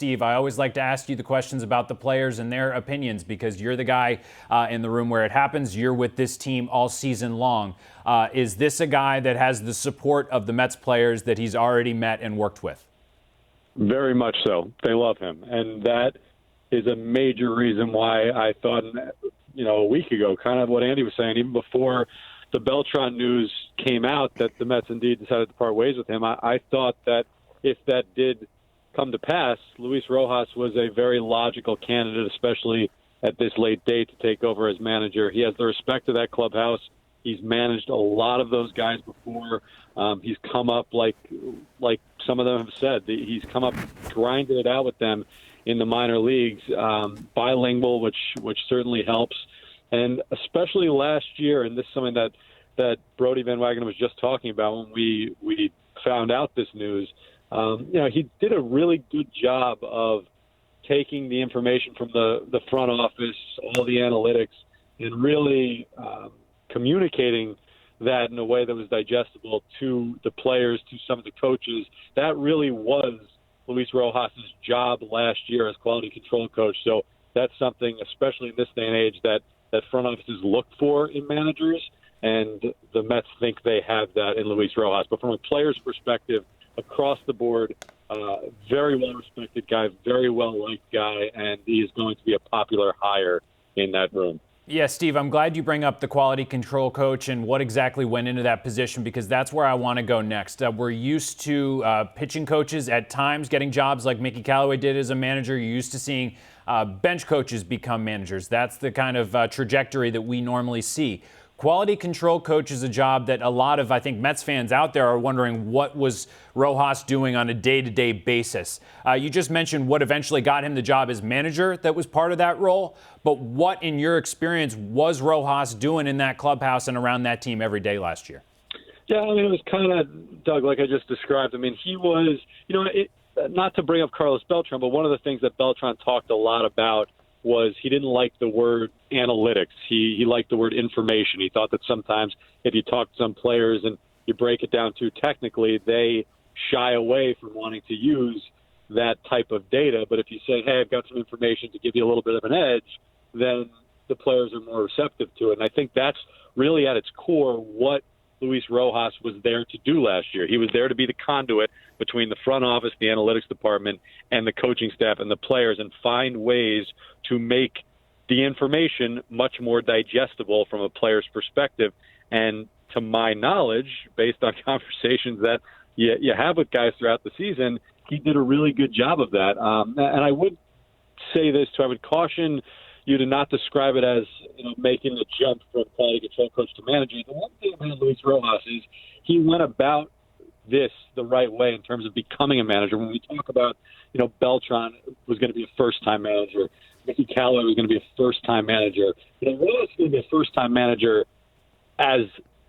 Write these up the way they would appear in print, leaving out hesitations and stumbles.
Steve, I always like to ask you the questions about the players and their opinions because you're the guy in the room where it happens. You're with this team all season long. Is this a guy that has the support of the Mets players that he's already met and worked with? Very much so. They love him. And that is a major reason why I thought, a week ago, kind of what Andy was saying, even before the Beltran news came out that the Mets indeed decided to part ways with him, I thought that if that did come to pass, Luis Rojas was a very logical candidate, especially at this late date, to take over as manager. He has the respect of that clubhouse. He's managed a lot of those guys before. He's come up, like some of them have said, he's come up grinding it out with them in the minor leagues, bilingual, which certainly helps. And especially last year, and this is something that Brody Van Wagenen was just talking about when we found out this news, he did a really good job of taking the information from the front office, all the analytics, and really communicating that in a way that was digestible to the players, to some of the coaches. That really was Luis Rojas' job last year as quality control coach. So that's something, especially in this day and age, that front offices look for in managers, and the Mets think they have that in Luis Rojas. But from a player's perspective, across the board, very well-respected guy, very well-liked guy, and he is going to be a popular hire in that room. Yeah, Steve, I'm glad you bring up the quality control coach and what exactly went into that position, because that's where I want to go next. We're used to pitching coaches at times getting jobs like Mickey Callaway did as a manager. You're used to seeing bench coaches become managers. That's the kind of trajectory that we normally see. Quality control coach is a job that a lot of, I think, Mets fans out there are wondering what was Rojas doing on a day-to-day basis. You just mentioned what eventually got him the job as manager that was part of that role, but what, in your experience, was Rojas doing in that clubhouse and around that team every day last year? Yeah, it was kind of, Doug, like I just described. He was, not to bring up Carlos Beltran, but one of the things that Beltran talked a lot about was he didn't like the word analytics. He liked the word information. He thought that sometimes if you talk to some players and you break it down too technically, they shy away from wanting to use that type of data. But if you say, hey, I've got some information to give you a little bit of an edge, then the players are more receptive to it. And I think that's really at its core what Luis Rojas was there to do last year. He was there to be the conduit between the front office, the analytics department, and the coaching staff and the players, and find ways to make the information much more digestible from a player's perspective. And to my knowledge, based on conversations that you have with guys throughout the season, he did a really good job of that. And I would say this, too. I would caution you to not describe it as making the jump from quality control coach to manager. The one thing about Luis Rojas is he went about this the right way in terms of becoming a manager. When we talk about, Beltran was going to be a first-time manager, Mickey Callaway was going to be a first-time manager. Rojas is going to be a first-time manager as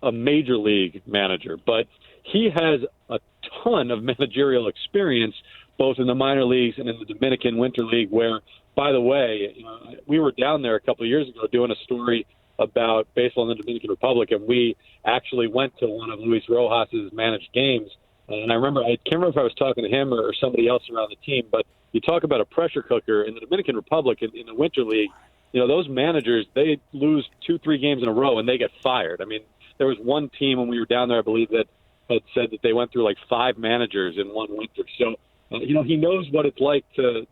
a major league manager, but he has a ton of managerial experience both in the minor leagues and in the Dominican Winter League, where, by the way, we were down there a couple of years ago doing a story about baseball in the Dominican Republic, and we actually went to one of Luis Rojas's managed games. And I can't remember if I was talking to him or somebody else around the team, but you talk about a pressure cooker in the Dominican Republic in the Winter League. Those managers, they lose 2-3 games in a row and they get fired. There was one team when we were down there, I believe, that had said that they went through like 5 managers in one winter. So, he knows what it's like to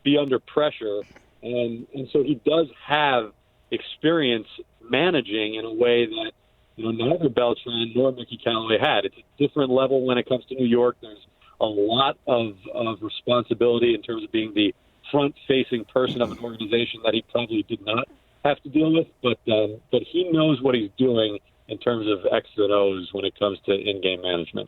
be under pressure. And so he does have experience managing in a way that, neither Beltran nor Mickey Callaway had. It's a different level when it comes to New York. There's a lot of responsibility in terms of being the front-facing person of an organization that he probably did not have to deal with. But he knows what he's doing in terms of X's and O's when it comes to in-game management.